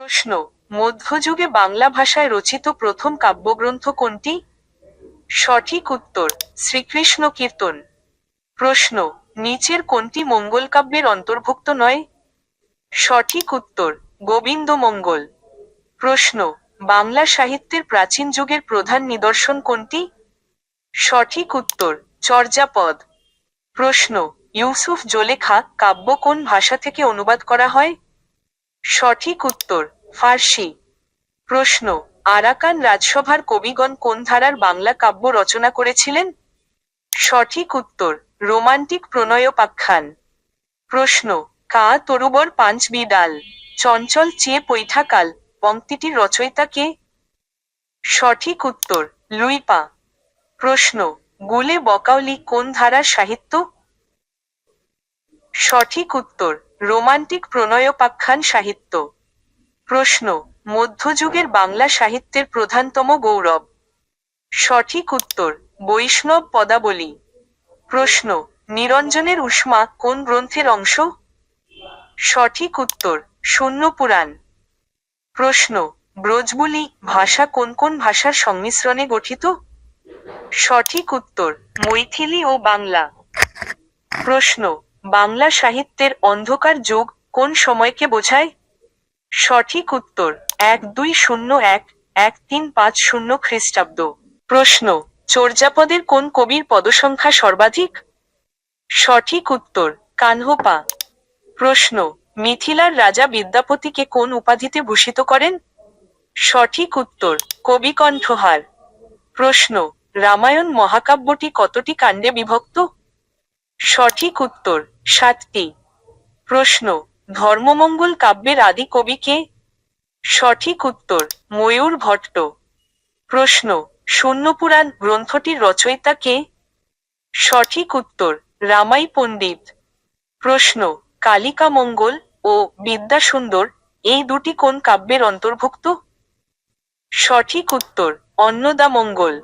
প্রশ্ন, মধ্যযুগে বাংলা ভাষায় রচিত প্রথম কাব্যগ্রন্থ কোনটি? সঠিক উত্তর, শ্রীকৃষ্ণ কীর্তন। প্রশ্ন, নিচের কোনটি মঙ্গল কাব্যের অন্তর্ভুক্ত নয়? সঠিক উত্তর, গোবিন্দমঙ্গল। প্রশ্ন, বাংলা সাহিত্যের প্রাচীন যুগের প্রধান নিদর্শন কোনটি? সঠিক উত্তর, চর্যাপদ। প্রশ্ন, ইউসুফ জোলেখা কাব্য কোন ভাষা থেকে অনুবাদ করা হয়? সঠিক উত্তর, ফার্সি। প্রশ্ন, আরাকান রাজসভার কবিগণ কোন ধারার বাংলা কাব্য রচনা করেছিলেন? সঠিক উত্তর, রোমান্টিক প্রণয়োপাখ্যান। প্রশ্ন, কা তরুবর পাঁচ বিডাল, চঞ্চল চেয়ে পৈঠাকাল পংক্তিটির রচয়িতা কে? সঠিক উত্তর, লুইপা। প্রশ্ন, গুলে বকাউলি কোন ধারার সাহিত্য? সঠিক উত্তর, রোমান্টিক প্রণয়োপাখ্যান সাহিত্য। প্রশ্ন, মধ্যযুগের বাংলা সাহিত্যের প্রধানতম গৌরব? সঠিক উত্তর, বৈষ্ণব পদাবলী। প্রশ্ন, নিরঞ্জনের উষ্মা কোন গ্রন্থের অংশ? সঠিক উত্তর, শূন্য পুরাণ। প্রশ্ন, ব্রজবুলি ভাষা কোন কোন ভাষার সংমিশ্রণে গঠিত? সঠিক উত্তর, মৈথিলি ও বাংলা। প্রশ্ন, বাংলা সাহিত্যের অন্ধকার যুগ কোন সময়কে বোঝায়? সঠিক উত্তর, 1201-1350 খ্রিস্টাব্দ। প্রশ্ন, চর্যাপদের কোন কবির পদসংখ্যা সর্বাধিক? সঠিক উত্তর, কানহপা। প্রশ্ন, মিথিলার রাজা বিদ্যাপতিকে কোন উপাধিতে ভূষিত করেন? সঠিক উত্তর, কবিকণ্ঠহার। প্রশ্ন, রামায়ণ মহাকাব্যটি কতটি কাণ্ডে বিভক্ত? সঠিক উত্তর, 7টি। প্রশ্ন, ধর্মমঙ্গল কাব্যের আদি কবি কে? সঠিক উত্তর, ময়ূর ভট্ট। প্রশ্ন, শূন্যপুরাণ গ্রন্থটির রচয়িতা কে? সঠিক উত্তর, রামাই পণ্ডিত। প্রশ্ন, কালিকা মঙ্গল ও বিদ্যাসুন্দর এই দুটি কোন কাব্যের অন্তর্ভুক্ত? সঠিক উত্তর, অন্নদামঙ্গল।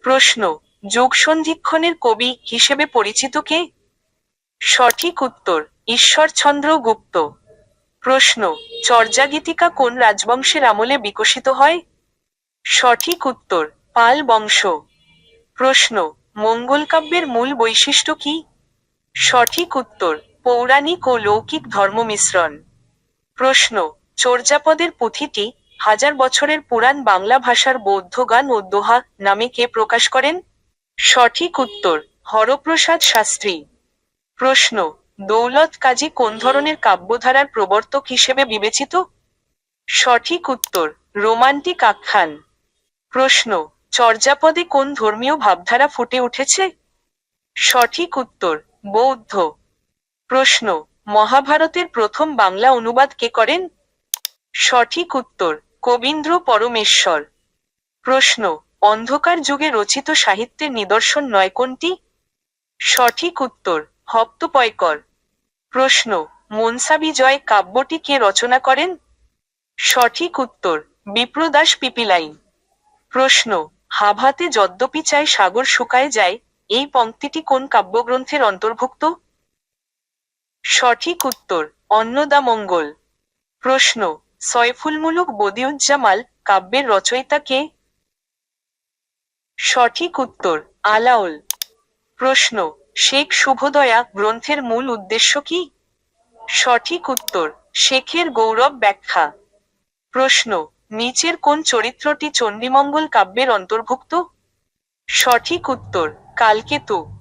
প্রশ্ন, যুগসন্ধিক্ষণের কবি হিসেবে পরিচিত কে? সঠিক উত্তর, ঈশ্বরচন্দ্র গুপ্ত। প্রশ্ন, চর্যাগীতিকা কোন রাজবংশের আমলে বিকশিত হয়? সঠিক উত্তর, পাল বংশ। প্রশ্ন, মঙ্গলকাব্যের মূল বৈশিষ্ট্য কি? সঠিক উত্তর, পৌরাণিক ও লৌকিক ধর্মমিশ্রণ। প্রশ্ন, চর্যাপদের পুঁথিটি হাজার বছরের পুরাণ বাংলা ভাষার বৌদ্ধ গান ও দোহা নামে কে প্রকাশ করেন? সঠিক উত্তর, হরপ্রসাদ শাস্ত্রী। প্রশ্ন, দৌলত কাজী কোন ধরনের কাব্যধারার প্রবর্তক হিসেবে বিবেচিত? সঠিক উত্তর, রোমান্টিক আখ্যান। প্রশ্ন, চর্যাপদে কোন ধর্মীয় ভাবধারা ফুটে উঠেছে? সঠিক উত্তর, বৌদ্ধ। প্রশ্ন, মহাভারতের প্রথম বাংলা অনুবাদ কে করেন? সঠিক উত্তর, কবীন্দ্র পরমেশ্বর। প্রশ্ন, অন্ধকার যুগে রচিত সাহিত্যের নিদর্শন নয় কোনটি? সঠিক উত্তর, হপ্তপয়কর। প্রশ্ন, মনসা বিজয় কাব্যটি কে রচনা করেন? সঠিক উত্তর, বিপ্রদাস পিপিলাইন। প্রশ্ন, হাভাতে যদ্যপি চায় সাগর শুকায় যায় এই পংক্তিটি কোন কাব্যগ্রন্থের অন্তর্ভুক্ত? সঠিক উত্তর, অন্নদামঙ্গল। প্রশ্ন, সয়ফুলমুলুক বদিউজ্জামাল কাব্যের রচয়িতা কে? সঠিক উত্তর, আলাওল। প্রশ্ন, শেখ শুভদয়া গ্রন্থের মূল উদ্দেশ্য কি? সঠিক উত্তর, শেখের গৌরব ব্যাখ্যা। প্রশ্ন, নিচের কোন চরিত্রটি চণ্ডীমঙ্গল কাব্যের অন্তর্ভুক্ত? সঠিক উত্তর, কালকেতু।